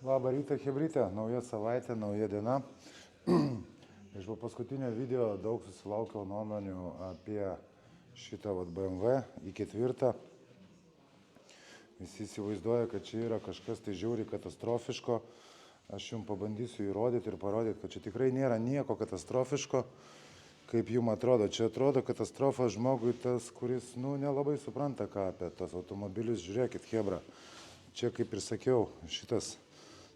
Labą rytą, chebrytė, nauja savaitė, nauja diena. Iš paskutinio video daug susilaukiau nuomonių apie šitą BMW i4. Visi įsivaizduoja, kad čia yra kažkas tai žiauriai katastrofiško. Aš jums pabandysiu įrodyti ir parodyti, kad čia tikrai nėra nieko katastrofiško, kaip jums atrodo. Čia atrodo katastrofa žmogui tas, kuris, nelabai supranta ką apie tas automobilius. Žiūrėkit, chebra, čia kaip ir sakiau, šitas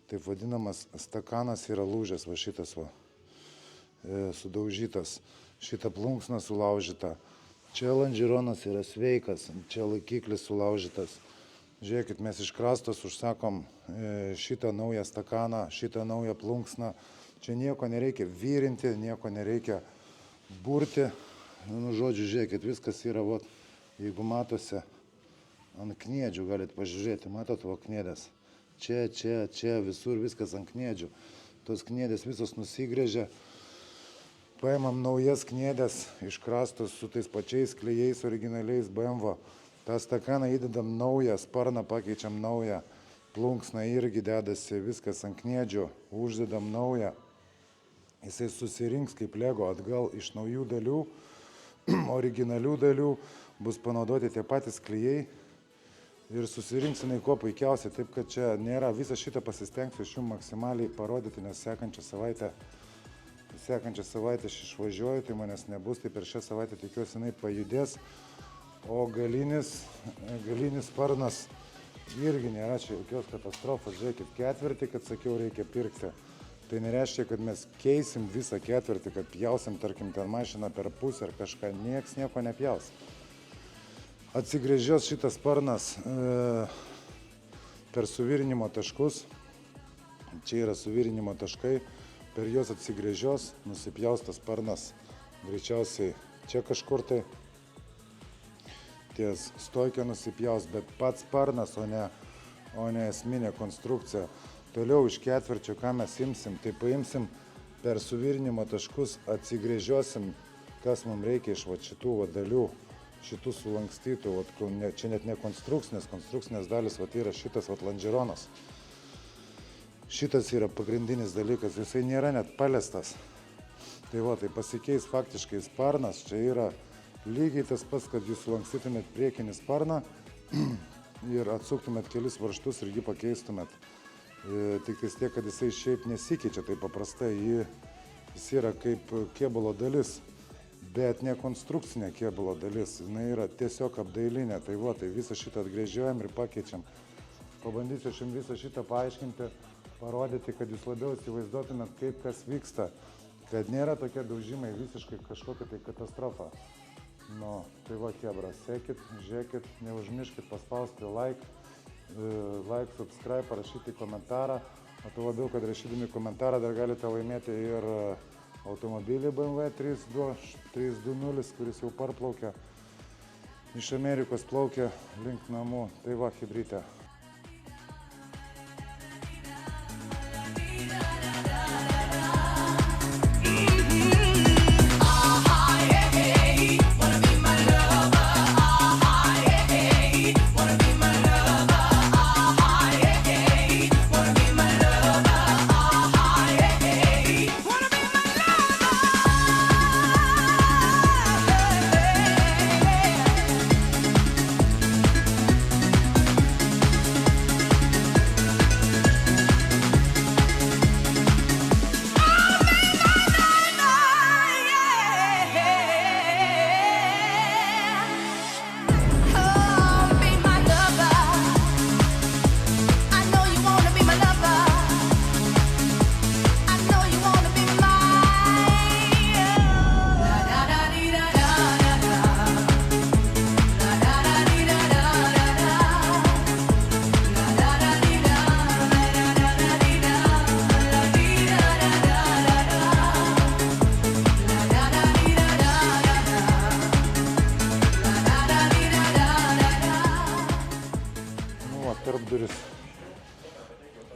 taip vadinamas stakanas yra lūžęs, va šitas va, sudaužytas, šita plunksna sulaužyta. Čia lonžironas yra sveikas, čia laikiklis sulaužytas. Žiūrėkit, mes iš krastos užsakom šitą naują stakaną, šitą naują plunksną. Čia nieko nereikia vyrinti, nieko nereikia burti. Žodžiu, žiūrėkit, viskas yra, va, jeigu matosi, ant kniedžių galit pažiūrėti, matot, va, kniedės. Čia, visur viskas ant kniedžių. Tos kniedės visos nusigrėžia. Paimam naujas kniedės iš krastos su tais pačiais klijais originaliais BMW. tą stakaną įdedam naują sparną, pakeičiam naują, plunksną irgi dedasi, viskas ant kniedžių, uždedam naują. Jisai susirinks kaip Lego atgal iš naujų dalių, originalių dalių, bus panaudoti tie patys klijai ir susirinks jinai kuo puikiausiai. Taip kad čia nėra, visą šitą pasistengsiu iš jums maksimaliai parodyti, nes sekančią savaitę aš išvažiuoju, tai manęs nebus, tai per šią savaitę tikiuosi jinai pajudės. O galinis sparnas irgi nėra čia jokios katastrofos. Žiūrėkit, ketvirtį, kad sakiau, reikia pirkti. Tai nereiškia, kad mes keisim visą ketvirtį, kad pjausim, tarkim, ten mašiną per pusę ar kažką. Nieks nieko nepjaus. Atsigrėžios šitas sparnas per suvirinimo taškus. Čia yra suvirinimo taškai. Per juos atsigrėžios, nusipjaus tas sparnas. Greičiausiai čia kažkur tai ties stoikė nusipjaus, bet pats sparnas, o ne esminė konstrukcija. Toliau iš ketvirčio, ką mes imsim, tai paimsim per suvirinimo taškus, atsigrėžiosim, kas mums reikia iš šitų dalių, šitų sulankstytų. Čia net ne konstrukcinės dalis, yra šitas lonžironas. Šitas yra pagrindinis dalykas, jisai nėra net paliestas. Tai pasikeis faktiškai sparnas, čia yra lygiai tas pats, kad jūs sulankstytumėt priekinį sparną ir atsuktumėt kelis varžtus ir jį pakeistumėt. Tik tiek, kad jisai šiaip nesikeičia taip paprastai, jis yra kaip kėbulo dalis, bet ne konstrukcinė kėbulo dalis, jinai yra tiesiog apdailinė. Tai visą šitą atgrėžiojam ir pakeičiam. Pabandysiu aš jums visą šitą paaiškinti, parodyti, kad jūs labiau įsivaizduotumėt, kaip kas vyksta, kad nėra tokie daužimai visiškai kažkokia tai katastrofa. Tai chebra, sekit, žiūrėkit, neužmirškit paspausti like, subscribe, parašyti komentarą. O tuo labiau, kad rašydami komentarą dar galite laimėti ir automobilį BMW 320, kuris jau parplaukė iš Amerikos, plaukė link namų. Tai chebrytė.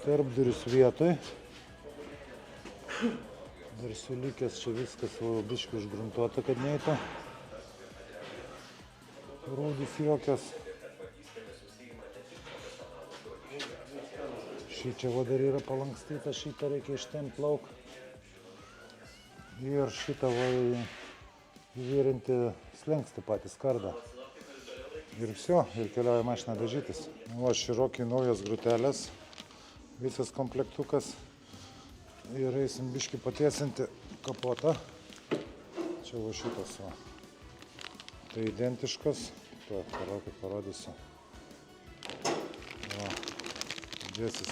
Tarpduris vietoj. Dar sulikęs čia viskas biškai užgruntuota, kad neįtų. Rūdis jokios. Šį čia va dar yra palankstyta, šitą reikia ištempt lauk. Ir šitą va įvirinti slengsti patį skardą. Ir viso, ir keliauja mašina dažytis. O širokiai naujos grutelės, visas komplektukas. Ir eisim biškį patiesinti kapotą. Čia va šitas va. Tai identiškas. Palaukit, parodysiu. Va. Dėsis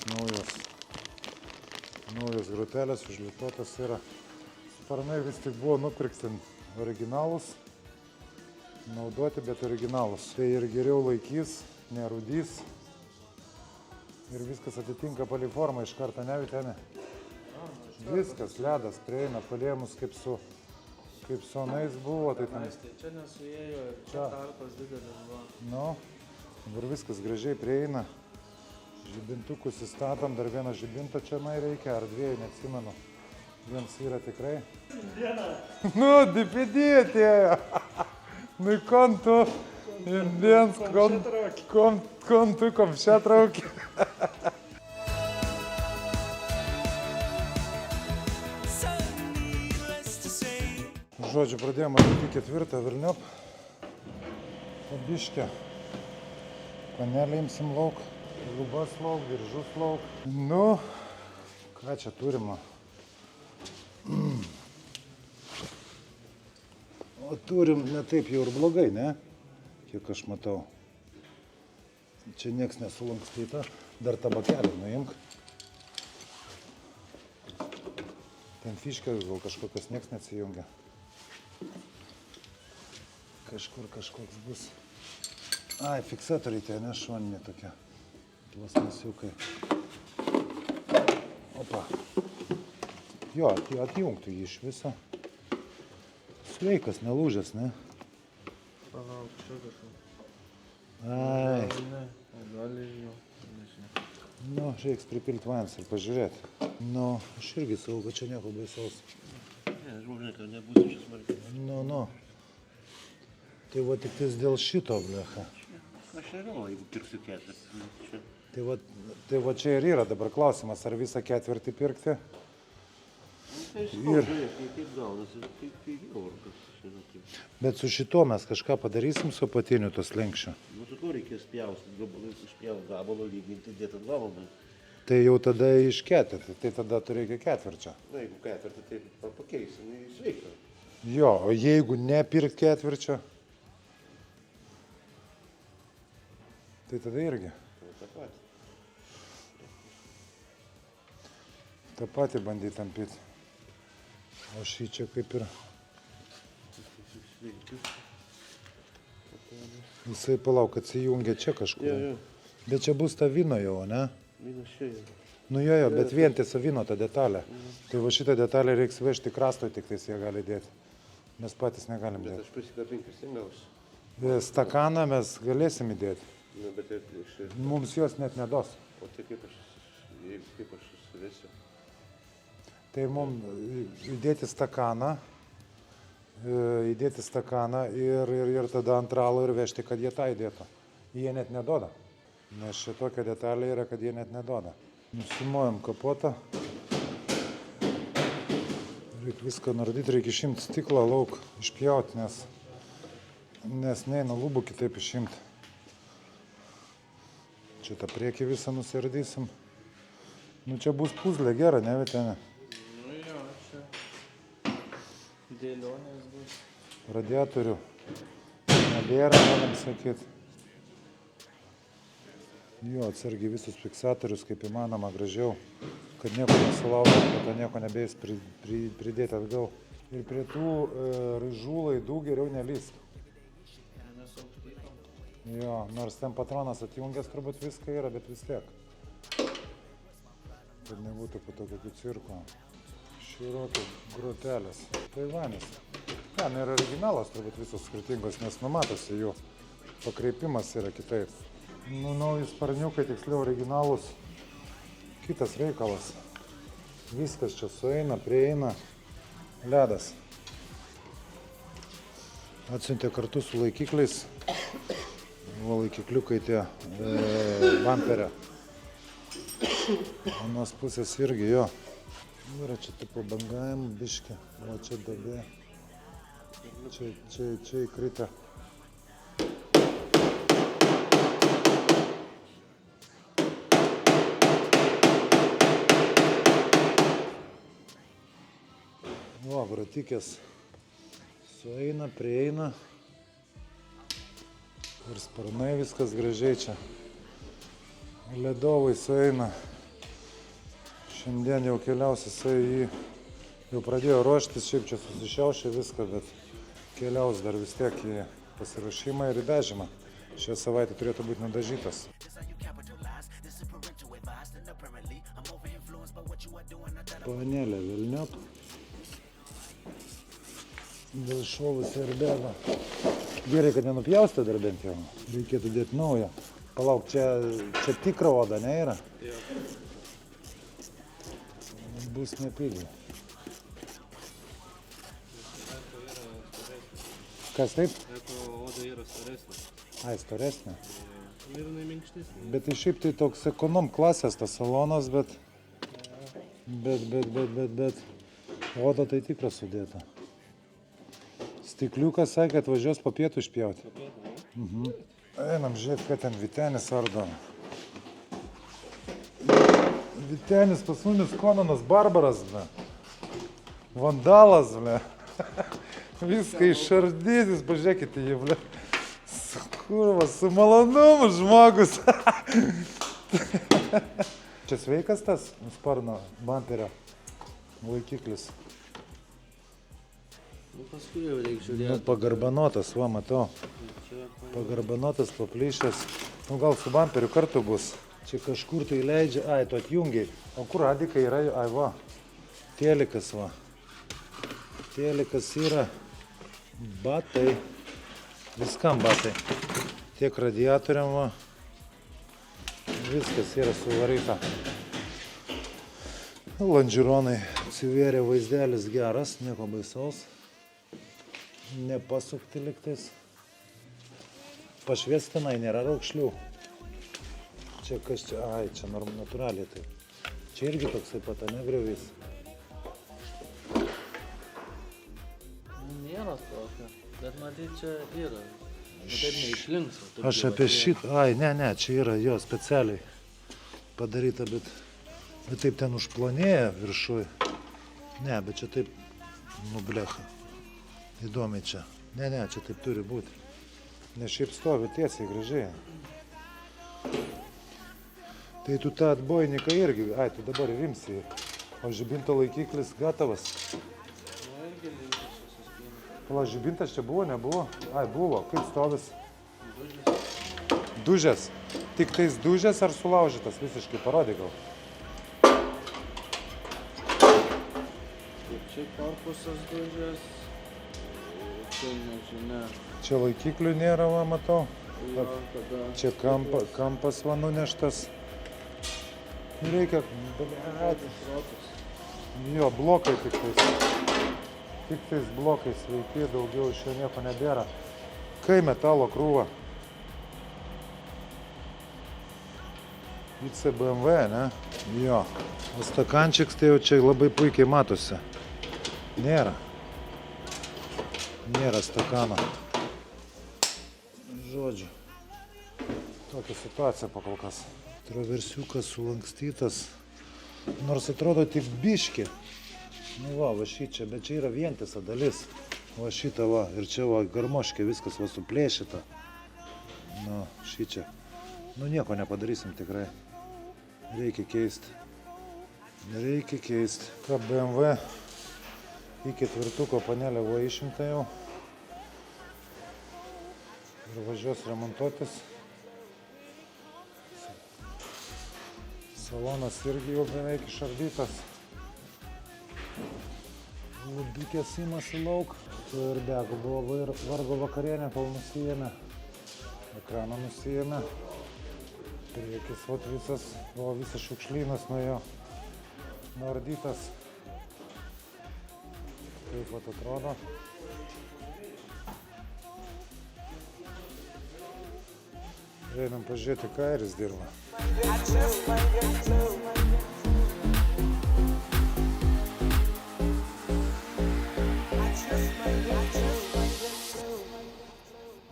naujos grutelės, užlituotas yra. Sparnai vis tik buvo nupirkti originalus, naudoti, bet originalus. Tai ir geriau laikys, nerūdys. Ir viskas atitinka paliformą iš karto, ne Vyteni? Viskas, ledas prieina, palėmus kaip su anais buvo. Tai ten... Čia nesuėjo, čia tarpas didelis buvo. Nu, dabar viskas gražiai prieina. Žibintukus įstatom, dar vieną žibintą čia reikia, ar dviejų, neatsimenu. Vienas yra tikrai. Nu, DPD atėjo. Nu, kontu. Indienas kontu, komšę traukė. Žodžiu, pradėjome atlikti ketvirtą Vilniop. Pabiškę. Panelį imsim lauk. Lubas lauk, diržus lauk. Nu, ką čia turime? O turim ne taip jau ir blogai, ne? Kiek aš matau. Čia nieks nesulankstyta. Dar tabakelį nuimk. Ten fiškės gal kažkokios nieks neatsijungia. Kažkoks bus. Ai, fiksatoriai tie, ne šoniniai tokie. Plasmasiukai. Opa. Jo, atjungtų jį iš viso. Sveikas, nelūžęs, ne? Palauk, čia kažką. Ai. Gal ir jo, nežinau. Nu, reiks pripilti vandens ir pažiūrėti. Nu, aš irgi savo, kad čia nieko baisaus. Ne, žmonė, kad nebūtų čia smarkiai. Nu. Tai va tik tais dėl šito, blecha. Aš nežinau, jeigu pirksiu ketvirtį. Tai va čia ir yra dabar klausimas, ar visą ketvirtį pirkti. Ir kaip gaunasi, kaip orkas. Bet su šito mes kažką padarysim su apatiniu tos lenkščiu. Nu, su to reikės pjaustyti, gabalais išpjauti gabalą, lyginti, dėti ant gabalą. Tai jau tada iš ketvirtį, tai tada tu reikia ketvirčio. Na, jeigu ketvirtį, tai pakeisim į sveiką. Jo, o jeigu nepirkt ketvirčio, tai tada irgi. Ta pati. Ta pati bandyti tampyti. O šį čia kaip ir... Jisai palauk, atsijungia čia kažkur. Jo. Bet čia bus ta vino jau, ne? Vynas čia jau. Nu jo, bet vientisa vino ta detalė. Tai va šitą detalę reiks vežti krastoj, tik tais jie gali dėti. Mes patys negalim Bet dėti. aš prisikabinkiu seniausiai. Stakaną mes galėsim įdėti. Nu, bet iš... Mums jos net nedos. O tai kaip aš susivesiu? Tai mums įdėti stakaną ir tada ant ralo ir vežti, kad jie tą įdėtų. Jie net nedoda. Nes čia tokia detalė yra, kad jie net nedoda. Nusimojam kapotą. Reikia viską nardyti, reikia išimti stiklą lauk, išpjauti, nes neina lubų kitaip išimti. Čia tą priekį visą nusiardysim. Nu čia bus puzlė gera, ne Vyteni? Nu jo, čia dėlionės bus. Radiatorių nebėra, galim sakyti. Jo, atsargiai visus fiksatorius kaip įmanoma gražiau, kad nieko nesulaužė, kad to nieko nebeis pridėti atgal. Ir prie tų raižų laidų geriau nelįsk. Jo, nors ten patronas atjungęs turbūt viską yra, bet vis tiek. Kad nebūtų po to kokių cirko. Širokių grotelės. Taivanis. Ten yra originalas turbūt visos skirtingos, nes numatosi jų pakreipimas yra kitaip. Nu, nauji sparniukai, tiksliau originalus, kitas reikalas. Viskas čia sueina, prieina, ledas. Atsiuntė kartu su laikikliais, o laikikliukai tie bamperio. Anos pusės irgi jo. Yra čia tipo bangavimų biškį, o čia dabė. Čia įkritę. O, vratikės sueina, prieina. Ir sparnai viskas gražiai čia. Ledovai sueina. Šiandien jau keliaus jisai jį. Jau pradėjo ruoštis, šiaip čia susišiaušė viską, bet keliaus dar vis tiek į pasiruošimą ir į dažymą. Šią savaitę turėtų būti nudažytas. Panelė Vilniop. Dėl šovusi ir bėga. Gerai, kad nenupjaustė dar bent jau. Reikėtų dėti naują. Palauk, čia tikra oda, ne yra? Bus nepigiai. Kas taip? Oda yra storesnė. Ai, storesnė. Ir jinai minkštesnė. Bet tai šiaip tai toks ekonom klasės tas salonas, bet oda tai tikra sudėta. Stikliukas sakė, atvažiuos po pietų išpjauti. Einam žiūrėti, kad ten Vytenis ardo. Vytenis pas mumis Konanas Barbaras, ble. Vandalas, ble. Viską išardytis, pažiūrėkite jį, ble. Kurva, su malonumu žmogus. Čia sveikas tas sparno bamperio laikiklis. Nu, paskui jau reikia žiūrėti. Pagarbanotas, va, matau. Pagarbanotas, paplyšęs. Nu, gal su bamperiu kartu bus. Čia kažkur tai leidžia. Ai, tu atjungiai. O kur radikai yra? Ai, va. Telikas, va. Telikas yra. Batai. Viskam batai. Tiek radiatoriam, va. Viskas yra suvaryta. Landžironai. Atsivėrė vaizdelis geras, nieko baisaus. Nepasukti liktais. Pašviestinai nėra raukšlių. Čia kas čia? Ai, čia natūraliai tai. Čia irgi toksai pat, ne griovys. Nėra tokio, bet matyt čia yra. Taip neišlinks. Aš apie šitą, ai, ne, čia yra jo specialiai padaryta, bet taip ten užplonėja viršui. Ne, bet čia taip, nu blecha. Įdomiai čia. Ne, čia taip turi būti. Ne šiaip stovi tiesiai gražiai. Tai tu tą atbojniką irgi, ai, tu dabar ir imsi. O žibinto laikiklis gatavas. Nu, irgi linkas susispina. Pala, žibintas čia buvo, nebuvo? Ai, buvo. Kaip stovis? Dužęs. Tik tais dužęs ar sulaužytas? Visiškai parodė gal. Čia korpusas dužęs. Čia nežinia. Čia laikiklių nėra, va, matau. Jo, tada... Čia kampas va nuneštas. Reikia, blėt. Jo, blokai tik tais. Tik tais blokai sveiki, daugiau iš jo nieko nebėra. Kai metalo krūva. IC BMW, ne? Jo. O stakančiks tai jau čia labai puikiai matosi. Nėra. Nėra stakano. Žodžiu. Tokia situacija pakol kas. Traversiukas sulankstytas. Nors atrodo tik biški. Nu va šičia, bet čia yra vientisa dalis. Va šita va. Ir čia va garmoškė viskas va suplėšita. Nu, šičia. Nu nieko nepadarysim tikrai. Reikia keisti. Reikia keisti. Ką BMW į ketvirtuko panelę buvo išimta jau. Ir važiuos remontuotis. Salonas irgi jau beveik išardytas. Lubikės imasi lauk. Ir bėgo buvo vargo vakarienė, kol nusijėmė. Ekraną nusijėmė. Priekis visas, buvo visas šiukšlynas nuo jo nuardytas. Kaip vat atrodo. Einam pažiūrėti, ką Airis dirba.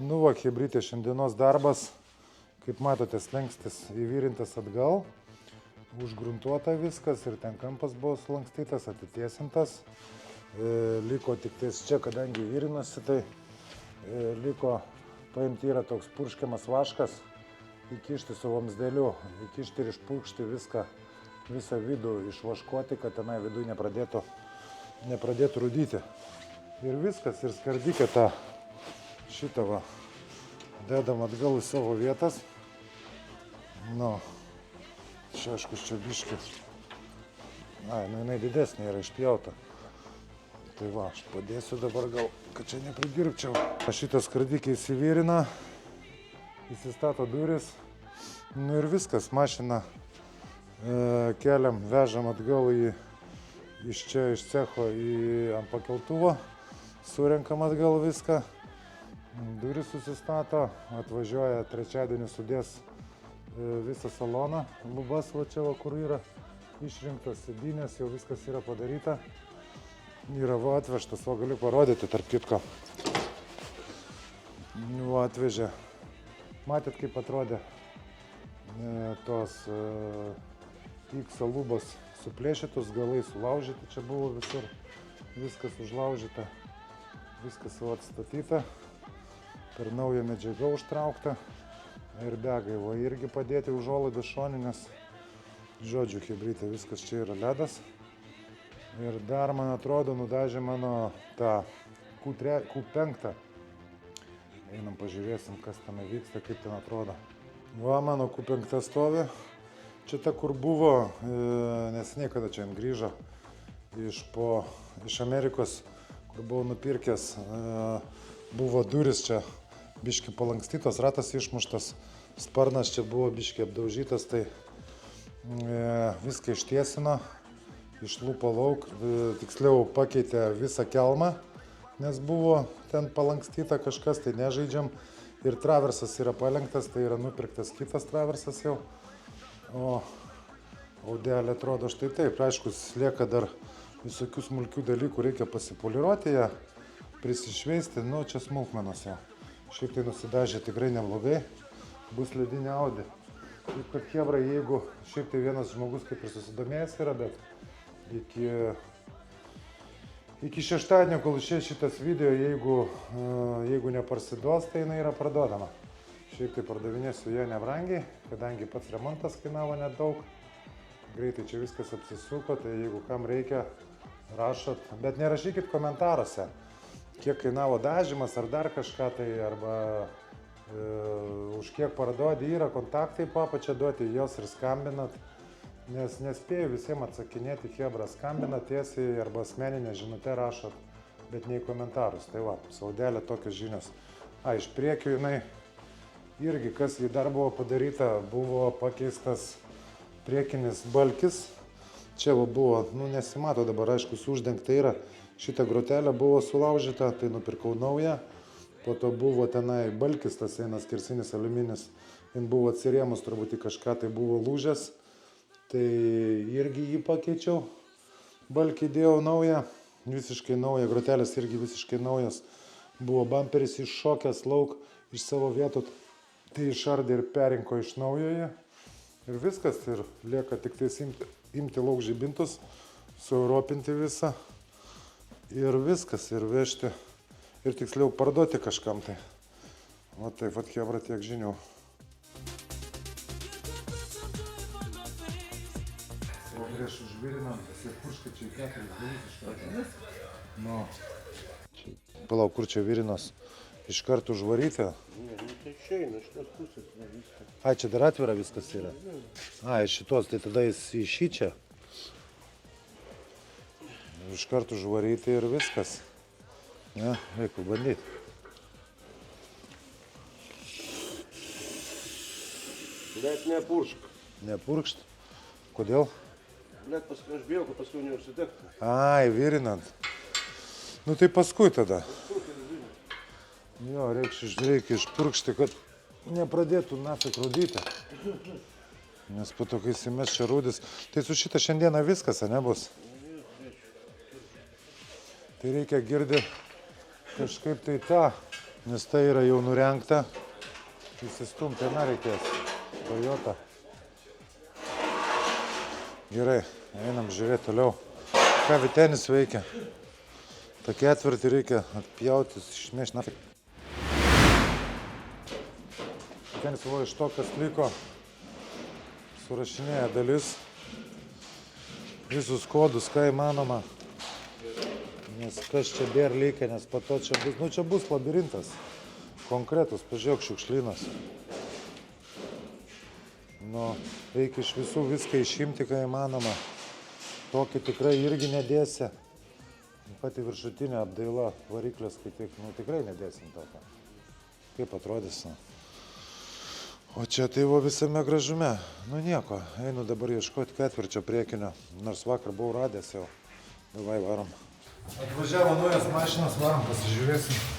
Nu va, chebrytė, šiandienos darbas, kaip matote, slenkstis įvyrintas atgal, užgruntuota viskas ir ten kampas buvo sulankstytas, atitiesintas. Liko tik tais čia, kadangi įvyrinosi, tai liko paimti yra toks purškiamas vaškas, įkišti su vamsdeliu, įkišti ir išpurkšti visą vidų, išvaškuoti, kad tenai vidui nepradėtų rudyti. Ir viskas, ir skardykę tą šitą va, dedam atgal į savo vietas. Nu, čia aišku, čia biški. Ai, nu jinai didesnė yra išpjauta. Tai va, aš padėsiu dabar gal, kad čia nepridirbčiau. Šitas skardikė įsivyrina, įsistato duris. Nu ir viskas, mašiną keliam, vežam atgal iš čia, iš cecho ant pakeltuvo. Surenkam atgal viską. Duris susistato, atvažiuoja trečiadienį sudės visą saloną. Lubas va čia, va, kur yra išrinktas sėdynės, jau viskas yra padaryta. Yra va atvežtas, va galiu parodyti, tarp kitko. Va atvežė. Matėt, kaip atrodė tos X lubos suplėšytus, galai sulaužyti, čia buvo visur. Viskas užlaužyta, viskas jau atstatyta. Per naują medžiagą užtraukta. Ir begai va irgi padėti užuolaidas šoninės. Žodžiu, chebrytė, viskas čia yra ledas. Ir dar, man atrodo, nudažė mano tą Q5. Einam pažiūrėsim, kas ten vyksta, kaip ten atrodo. Va, mano Q5 stovi. Čia ta, kur buvo, neseniai kada čia grįžo iš Amerikos, kur buvau nupirkęs. Buvo duris čia biški palankstytos, ratas išmuštas, sparnas čia buvo biški apdaužytas, tai viską ištiesino. Išlupo lauk, tiksliau pakeitė visą kelmą, nes buvo ten palankstyta kažkas, tai nežaidžiam. Ir traversas yra palenktas, tai yra nupirktas kitas traversas jau. O audelė atrodo štai taip. Aišku, lieka dar visokių smulkių dalykų, reikia pasipoliruoti ją, prisišveisti, nu čia smulkmenos jau. Šiaip tai nusidažė tikrai neblogai, bus ledinė Audi. Taip kad chebra, jeigu šiaip tai vienas žmogus kaip ir susidomėjęs yra, bet iki šeštadienio, kol išės šitas video, jeigu neparsiduos, tai jinai yra parduodama. Šiaip tai pardavinėsiu ją nebrangiai, kadangi pats remontas kainavo nedaug. Greitai čia viskas apsisuko, tai jeigu kam reikia, rašot. Bet nerašykit komentaruose, kiek kainavo dažymas ar dar kažką, tai arba už kiek parduodi, yra kontaktai po apačia duoti, jos ir skambinat. Nes nespėju visiems atsakinėti, chebra, skambina tiesiai arba asmeninę žinutę rašot, bet ne į komentarus. Tai va, saudelė tokios žinios. Iš priekio jinai irgi, kas jį dar buvo padaryta, buvo pakeistas priekinis balkis. Čia va buvo, nu nesimato dabar, aišku, uždengta yra. Šita grotelė buvo sulaužyta, tai nupirkau naują. Po to buvo tenai balkis, tas einas skersinis aliuminis. Jis buvo atsirėmus, turbūt į kažką tai buvo lūžęs. Tai irgi jį pakeičiau, balkį dėjau naują, visiškai naują, grotelės irgi visiškai naujas. Buvo bamperis iššokęs lauk iš savo vietų, tai išardė ir perinko iš naujoje. Ir viskas, ir lieka tik tais imti lauk žibintus, sueuropinti visą. Ir viskas, ir vežti, ir tiksliau parduoti kažkam tai. O taip, vat chebra, tiek žinių. Prieš užvirinant, pasipurškai čia į 4 galus iš karto. Nu, palauk, kur čia virinos? Iš karto užvaryti? Ne, nu tai išeina, iš tos pusės va viską. Ai, čia dar atvira viskas yra? Ai, šitos, tai tada jis į šį čia. Iš karto užvaryti ir viskas. Ne, reikia bandyti. Bet nepuršk. Nepurkšt? Kodėl? Net paskui aš bijau, kad paskui neužsidegtų. Ai, virinant. Nu tai paskui tada. Jo, reikia išpurkšti, kad nepradėtų nafik rūdyti. Nes po to, kai įsimes čia rūdis. Tai su šitą šiandieną viskas, ne bus? Tai reikia girdi kažkaip tai tą, nes tai yra jau nurengta. Įsistumti, na, reikės. Toyota. Gerai, einam žiūrėti toliau. Ką Vytenis veikia? Ta ketvirtį reikia atpjauti, išmešti nafik. Vytenis buvo iš to, kas liko. Surašinėja dalis. Visus kodus, ką įmanoma. Nes kas čia bėr lygia, nes po to čia bus, čia bus labirintas. Konkretus, pažiūrėk, šiukšlynas. Reikia iš visų viską išimti, ką įmanoma. Tokį tikrai irgi nedėsi. Pati viršutinė apdaila variklės, kai tikrai nedėsim tokio. Kaip atrodys? O čia tai buvo visame gražume. Nieko, einu dabar ieškoti ketvirčio priekinio. Nors vakar buvau radęs jau. Davai, varom. Atvažiavo naujas mašinas, varom, pasižiūrėsim.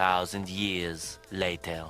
Thousand years later.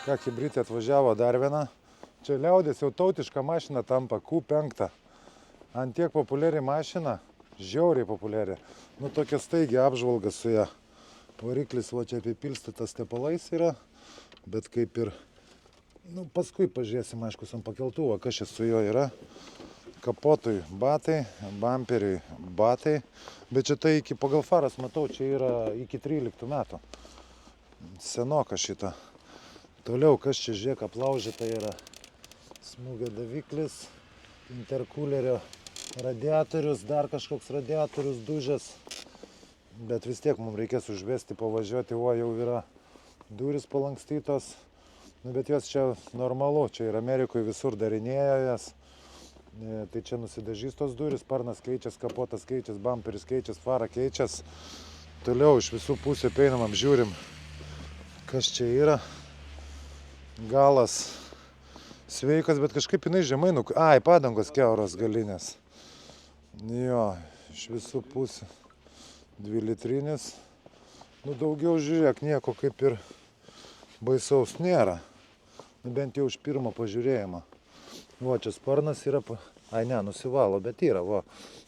Ką hibridė atvažiavo dar viena. Čia liaudės jau tautiška mašina tampa Q5. Ant tiek populiari mašina, žiauriai populiari. Tokia staigia apžvalga su ją. Variklis va čia apipilstytas tepalais yra, bet kaip ir, paskui pažiūrėsim, aišku, ant pakeltuvo, kas čia su juo yra. Kapotui batai, bamperiui batai, bet čia tai pagal faras matau, čia yra iki 13 metų. Senoka šita. Toliau, kas čia, žiūrėk, aplaužyta yra smūgio daviklis, interkulerio radiatorius, dar kažkoks radiatorius dužęs. Bet vis tiek mums reikės užvesti, pavažiuoti, jau yra durys palankstytos. Bet jos čia normalu, čia ir Amerikoje visur darinėja jas. Tai čia nusidažys tos durys, sparnas keičias, kapotas keičias, bamperis keičias, fara keičias. Toliau iš visų pusių peinam, apžiūrim, kas čia yra. Galas sveikas, bet kažkaip jinai žemai padangos kiauros galinės. Jo, iš visų pusių 2 litrinis. Daugiau žiūrėk, nieko kaip ir baisaus nėra. Bent jau iš pirmo pažiūrėjimo. Čia sparnas yra, nusivalo, bet yra,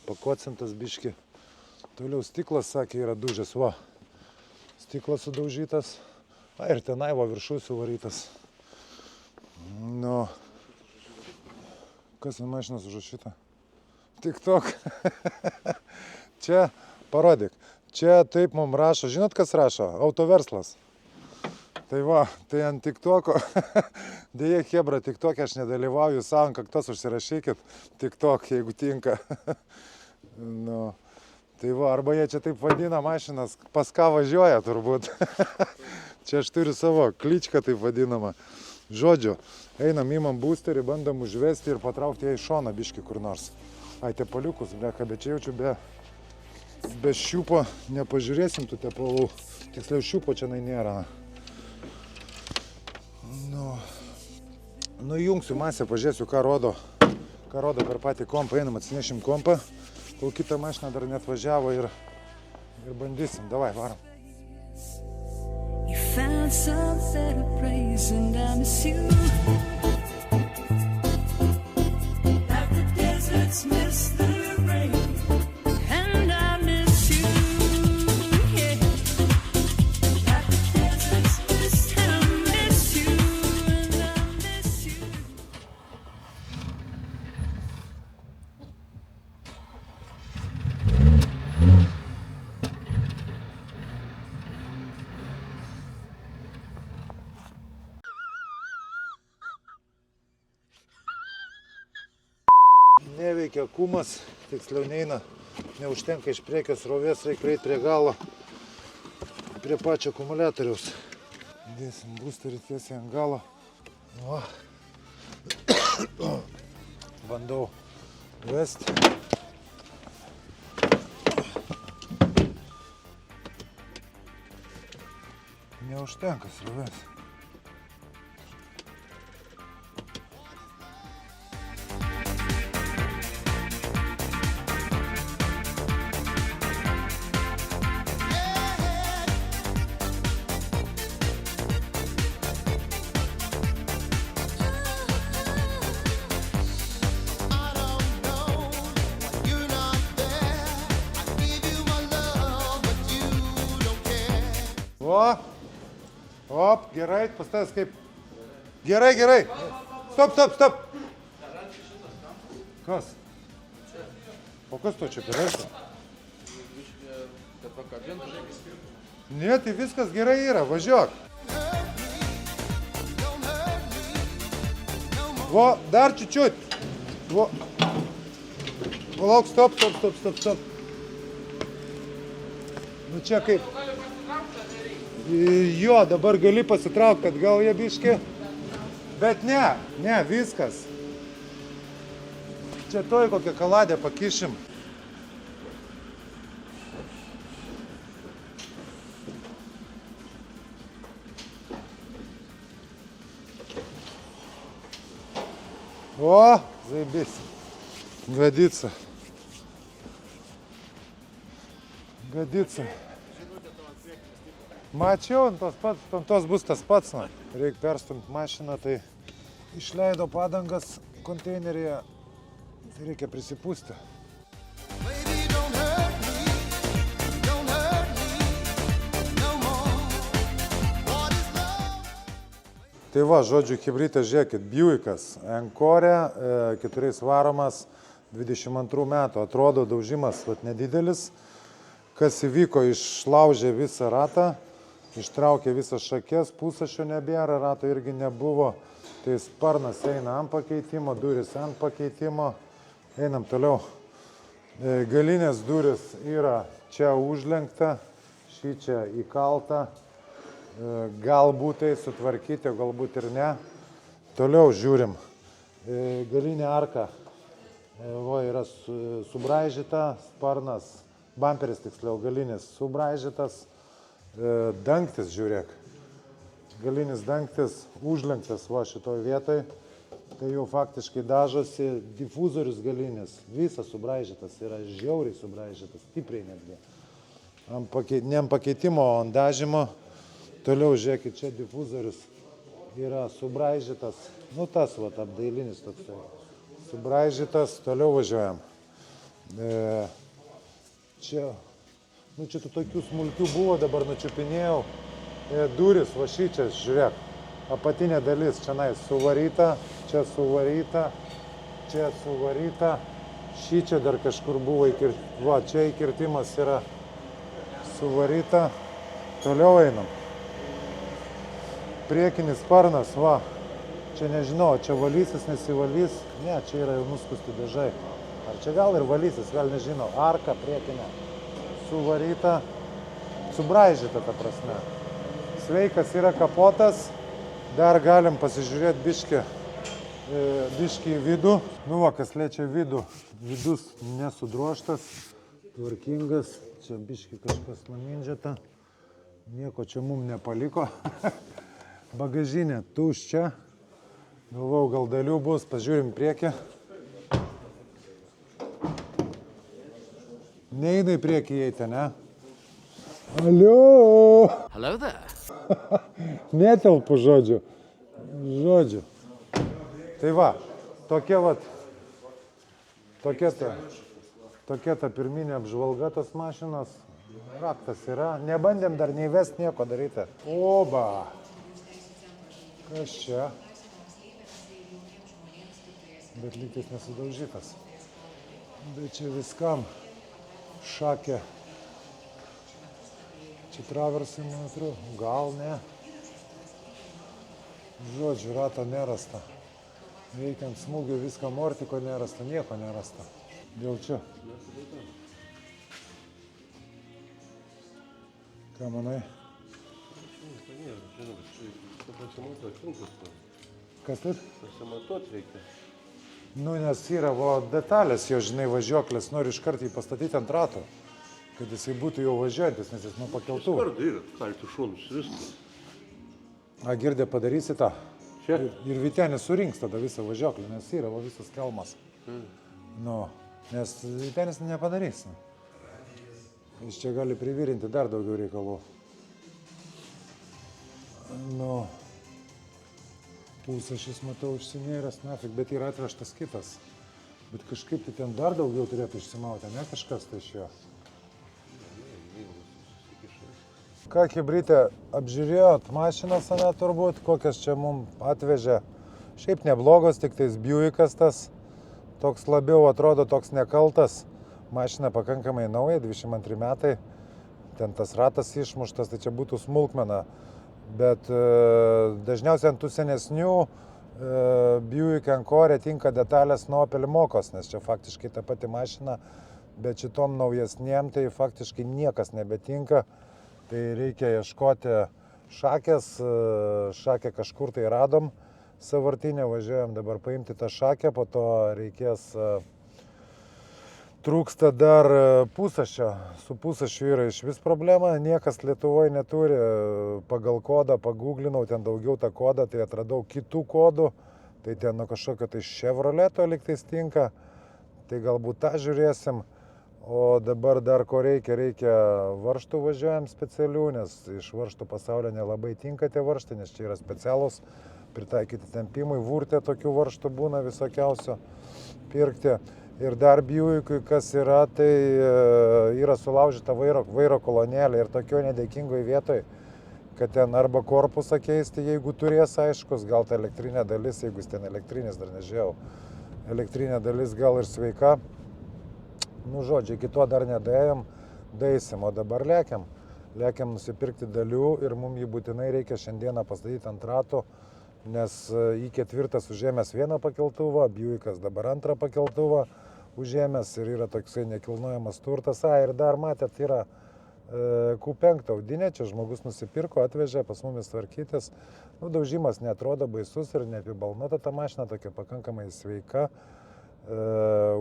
pakocintas biški. Toliau stiklas, sakė, yra dužęs, stiklas sudaužytas. Ir tenai viršų suvarytas. Kas ant mašinos užrašyta? TikTok. Čia, parodyk, čia taip mums rašo, žinot kas rašo? Autoverslas. Tai tai ant TikToko, dėja hebra, TikTok'e aš nedalyvauju, savo ant kaktos užsirašykit, TikTok, jeigu tinka. Tai arba jie čia taip vadina mašinas, pas ką važiuoja turbūt. Čia aš turiu savo kličką taip vadinamą. Žodžiu, einam, imam boosterį, bandom užvesti ir patraukti ją į šoną biškį kur nors. Tepaliukus, bet čia jaučiu be šiupo nepažiūrėsim tų tepalų. Tiksliau šiupo čia nėra. Įjungsiu masę, pažiūrėsiu, ką rodo per patį kompą. Einam, atsinešim kompą, kol kitą mašiną dar net važiavo ir bandysim. Davai, varom. You found some better place and I miss you. Like the deserts miss neveikia kumas, tiksliau neina, neužtenka iš priekio srovės, reikia prieiti prie galo, prie pačio akumuliatoriaus. Dėsim boosterį tiesiai ant galo. Va. Bandau vesti. Neužtenka srovės. O, op, gerai, pastavęs kaip. Gerai, gerai. Stop, stop, stop. Kas? O kas to čia perėsi? Ne, tai viskas gerai yra, važiuok. Vo, dar čiučiut. Vo. Lauk, stop, stop, stop, stop, stop. Nu čia kaip. Jo, dabar gali pasitraukti atgal jie biški. Bet ne, viskas. Čia toj kokią kaladę pakišim. O, zaibis. Gadica. Gadica. Mačiau, ant tos bus tas pats. Reikia perstumti mašiną, tai išleido padangas konteineryje. Tai reikia prisipūsti. Tai va, žodžiu, hibridas, žiūrėkit, Buickas, Encore, 4 varomas, 22 metų. Atrodo, daužimas nedidelis. Kas įvyko, išlaužė visą ratą. Ištraukė visas šakės, pusašio nebėra, rato irgi nebuvo. Tai sparnas eina ant pakeitimo, duris ant pakeitimo. Einam toliau. Galinės duris yra čia užlenkta, šį čia įkalta. Galbūt tai sutvarkyti, galbūt ir ne. Toliau žiūrim. Galinė arka yra subraižyta, sparnas, bamperis tiksliau galinis subraižytas. Dangtis, žiūrėk. Galinis dangtis užlenktas va šitoj vietoj. Tai jau faktiškai dažosi difuzorius galinis. Visas subraižytas, yra žiauriai subraižytas, stipriai netgi. Ne ant pakeitimo, o ant dažymo. Toliau žiūrėkit, čia difuzorius yra subraižytas. Nu tas va, apdailinis toksai. Subraižytas, toliau važiuojam. Čia tų tokių smulkių buvo, dabar nučiupinėjau. Duris, va šį čia, žiūrėk, apatinė dalis čia suvaryta, čia suvaryta, čia suvaryta. Šį čia dar kažkur buvo, va, čia įkirtimas yra suvaryta. Toliau einam. Priekinis sparnas, va, čia nežinau, čia valysis, nesivalys. Ne, čia yra jau nuskusti dažai. Ar čia gal ir valysis, gal nežinau. Arka priekinė. Suvaryta, subraižyta ta prasme. Sveikas yra kapotas, dar galim pasižiūrėti biškį į vidų. Nu va, kas liečia vidų, vidus nesudroštas, tvarkingas, čia biškį kažkas namindžiata, nieko čia mum nepaliko. Bagažinė tuščia, galvau, gal dalių bus, pažiūrim priekį. Neina į priekį įeiti, ne? Aliu! Hello there. Netelpu žodžiu. Tai va, tokia ta pirminė apžvalga tos mašinos. Raktas yra. Nebandėm dar neįvesti nieko daryti. Oba! Kas čia? Bet lygtais nesudaužytas. Bet čia viskam. Šakė. Čia traversai, man atrodo, gal ne. Žodžiu, rato nerasta. Veikiant smūgių viską mortiko nerasta, nieko nerasta. Dėl čia. Ką manai? Kas taip? Pasimatuot reikia. Nu, nes yra detalės jo, žinai, važiuoklės, nori iš karto jį pastatyti ant rato, kad jisai būtų jau važiuojantis, nes jis nuo pakeltų. Skarda yra, kalti šonus, viskas. A, Girdė, padarysi tą? Čia? Ir Vytenis surinks tada visą važiuoklę, nes yra visas kelmas. Nu, nes Vytenis nepadarys. Jis čia gali privirinti dar daugiau reikalų. Nu, Pūsašis, matau, užsinėręs, nafik, bet yra atvežtas kitas. Bet kažkaip tai ten dar daugiau turėtų išsimauti, ne kažkas tai iš jo. Ką, Chebrytė, apžiūrėjot mašinas, ane, turbūt, kokias čia mums atvežė. Šiaip neblogos, tik tais Buickas tas, toks labiau atrodo, toks nekaltas. Mašina pakankamai nauja, 22 metai. Ten tas ratas išmuštas, tai čia būtų smulkmena. Bet dažniausiai ant tų senesnių Buick Encore tinka detalės nuo Opel Mokos, nes čia faktiškai ta pati mašina, bet šitom naujesniem tai faktiškai niekas nebetinka. Tai reikia ieškoti šakės, šakę kažkur tai radom, sąvartinę važiuojam dabar paimti tą šakę, po to reikės, trūksta dar Pūsašio, su Pūsašiu yra iš vis problema, niekas Lietuvoje neturi, pagal kodą paguglinau, ten daugiau tą kodą, tai atradau kitų kodų, tai ten nuo kažkokio tai Chevroleto lygtais tinka, tai galbūt tą žiūrėsim. O dabar dar ko reikia varžtų važiuojam specialių, nes iš varžtų pasaulio nelabai tinka tie varžtai, nes čia yra specialūs pritaikyti tempimui, vurtė tokių varžtų būna visokiausio pirkti. Ir dar Buickui kas yra, tai yra sulaužyta vairo kolonėlė ir tokio nedėkingoje vietoje, kad ten arba korpusą keisti, jeigu turės aiškus, gal ta elektrinė dalis, jeigu jis ten elektrinis, dar nežinau, elektrinė dalis gal ir sveika. Nu, žodžiu, iki to dar nedėjom, daisim, o dabar lėkiam nusipirkti dalių ir mums jį būtinai reikia šiandieną pastatyti ant ratų, nes į ketvirtas užėmęs vieną pakeltuvą, Buickas dabar antrą pakeltuvą užėmęs ir yra toksai nekilnojamas turtas. Ir dar matėt, yra Q5 audinė, čia žmogus nusipirko, atvežė pas mumis tvarkytis. Nu, daužimas netrodo baisus ir neapibalnota ta mašina, tokia pakankamai sveika.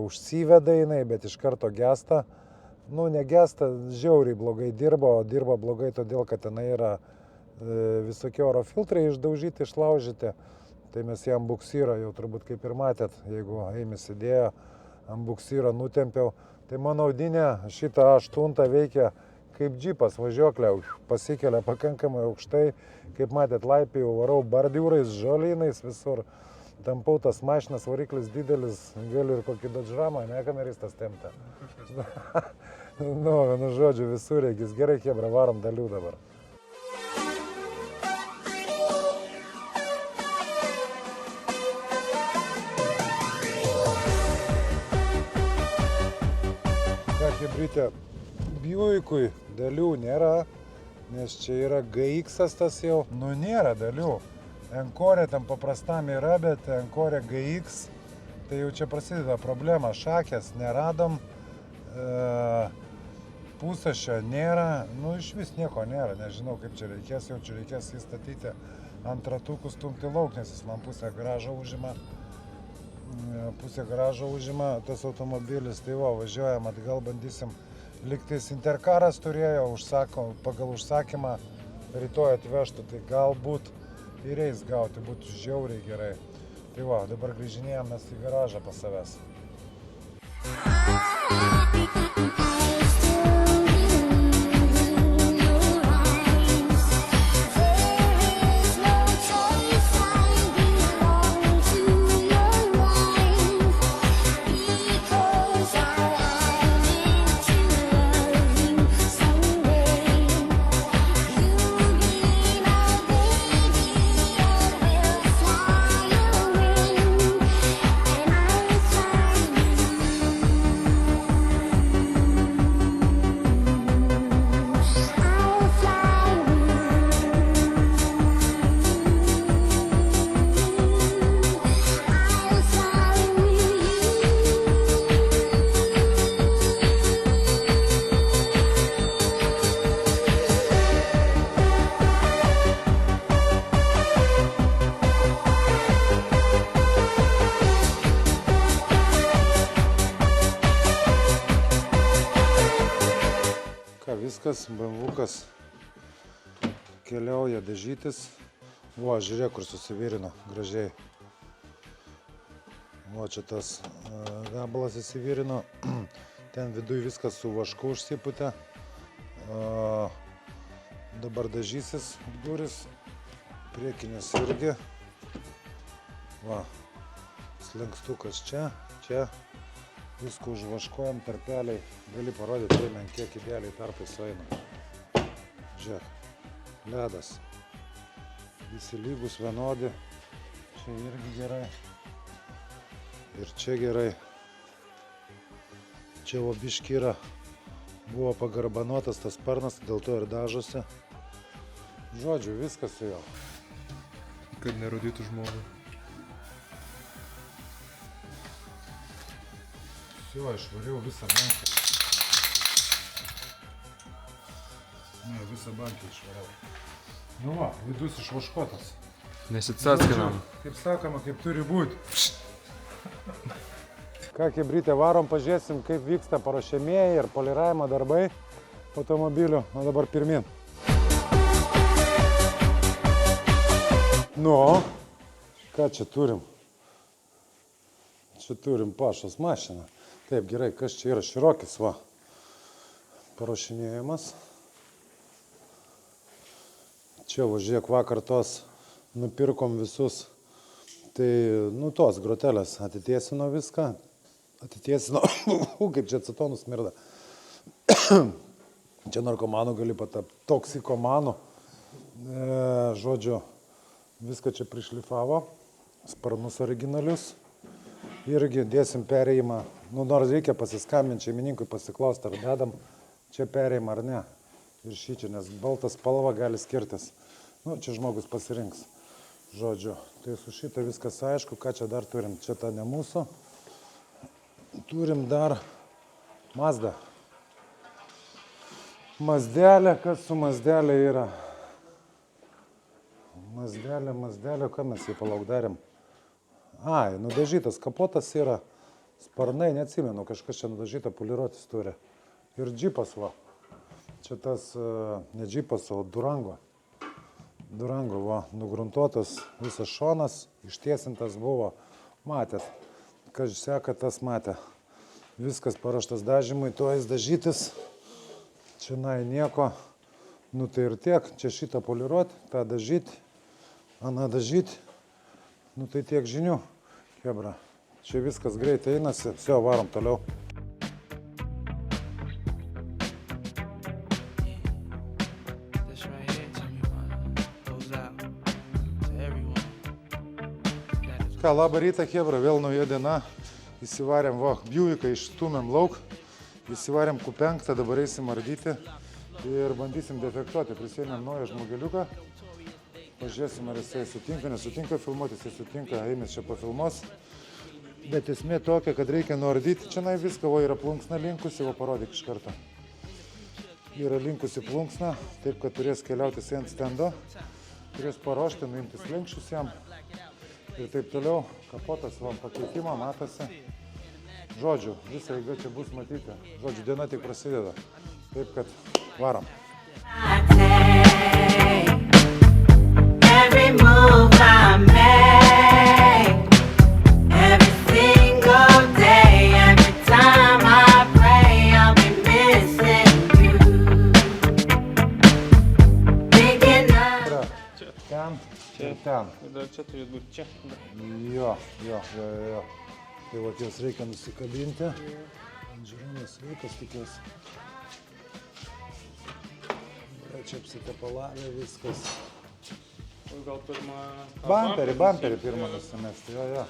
Užsiveda jinai, bet iš karto gesta. Nu, negesta, žiauriai blogai dirba, o dirba blogai todėl, kad tenai yra visokie oro filtrai išdaužyti, išlaužyti. Tai mes jam buksyro, jau turbūt kaip ir matėt, jeigu Eimis įdėjo, ant buksyro nutempiau. Tai mano audinė šitą A8 veikia kaip džipas, važiuoklė pasikelia pakankamai aukštai. Kaip matėt, laipėjau, varau bordiūrais, žolynais visur. Tampau tas mašinas, variklis didelis, galiu ir kokį Dodge Ramą, ne kameristas tempti. Nu, žodžiu, visur reikės. Gerai, Chebra, varom dalių dabar. Ką, Chebrytė, Buickui dalių nėra, nes čia yra GX tas jau. Nu, nėra dalių. Encore ten paprastam yra, bet Encore GX, tai jau čia prasideda problema. Šakės neradom, Pūsašio nėra, nu iš vis nieko nėra, nežinau kaip čia reikės, jau čia reikės įstatyti ant ratukų stumti lauk, nes jis man pusę garažo užima tas automobilis. Tai va, važiuojam atgal, bandysim. Liktais Interkaras turėjo, pagal užsakymą rytoj atvežtų, tai galbūt ir eis gauti, būtų žiauriai gerai. Tai va, dabar grįžinėjom mes į garažą pas savęs. viskas, BMW-kas keliauja dažytis. O, žiūrėk, kur susivirino gražiai. O, čia tas gabalas įsivirino. Ten viduj viskas su vašku užsiputė. Dabar dažysis duris. Priekinės irgi. Va, slenkstukas čia, čia. Viską užvaškojam, tarpeliai. Gali parodyti, tai men kiek idealiai tarpai sueina. Žiūrėk, ledas. Visi lygus, vienodi. Čia irgi gerai. Ir čia gerai. Čia va biški yra. Buvo pagarbanotas tas sparnas, dėl to ir dažosi. Žodžiu, viskas su jo. Kad nerodytų žmogui. Все, išvariau visą banką. Ne, visą banką išvariau. Nu va, vidus išvaškotas. Nesitsaskinam. Kaip sakoma, kaip turi būti. Ką, Kebrytė, varom, pažiūrėsim, kaip vyksta paruošiamieji ir poliravimo darbai automobilių. O dabar pirmin. Nu, ką čia turim? Čia turim Pašos mašiną. Taip, gerai, kas čia yra? Širokis, va. Paruošinėjimas. Čia, važiuok, vakar tos nupirkom visus. Tai, nu, tos grotelės atitiesino viską. Atitiesino, kaip čia acetonus smirda. Čia narkomanų gali patapti, toksikomanų. Žodžiu, viską čia prišlifavo. Sparnus originalius. Irgi dėsim perėjimą. Nu, nors reikia pasiskambinti šeimininkui, pasiklausti, ar dedam čia perėjimą ar ne. Ir šį čia, nes baltas spalva gali skirtis. Nu, čia žmogus pasirinks. Žodžiu, tai su šitą viskas aišku, ką čia dar turim. Čia ta ne mūsų. Turim dar Mazda. Mazdelė, kas su Mazdelė yra? Mazdelė, ką mes jį palauk darėm? Ai, nudažytas kapotas yra, sparnai, neatsimenu, kažkas čia nudažyta, poliruotis turi. Ir džipas, va. Čia tas, ne džipas, o Durango. Durango, va, nugruntuotas visas šonas, ištiesintas buvo, matėt. Kas seka, tas matė. Viskas paruoštas dažymui, to jis dažytis. Čia nieko. Nu tai ir tiek, čia šitą poliruoti, tą dažyti, aną dažyti. Nu tai tiek žinių, Hebra. Čia viskas greitai einasi, vse, varom toliau. This right here, tell me what goes out to everyone. That is Ką, labą rytą, Hebra, vėl nauja diena. Įsivarėm, va, Buicką išstumėm lauk. Įsivarėm Q5, dabar eisim ardyti. Ir bandysim defektuoti. Prisėmėm naują žmogeliuką. Pažiūrėsim, ar jisai sutinka, nesutinka filmuoti, jisai sutinka, Eimis čia pafilmuos. Bet esmė tokia, kad reikia nuardyti. Čia viską, va, yra plunksna linkusi, va, parodyk iš karto. Yra linkusi plunksna, taip, kad turės keliauti ant stendo. Turės paruošti, nuimti slenkščius jam. Ir taip toliau, kapotas, va, pakeitimą, matosi. Žodžiu, visą eigą čia bus matyti. Žodžiu, diena tik prasideda. Taip, kad varom. Every move I make, every single day, every time I pray, I'll be missing you. Thinking of Ten ir ten. Ir dar čia turėtų būti čia. Jo. Tai va, jas reikia nusikabinti. Žiūrėmės vaikas tikiuosi. Čia apsitepalavė viskas. Gal pirmą... Bamperį pirmą nusimesti, jo.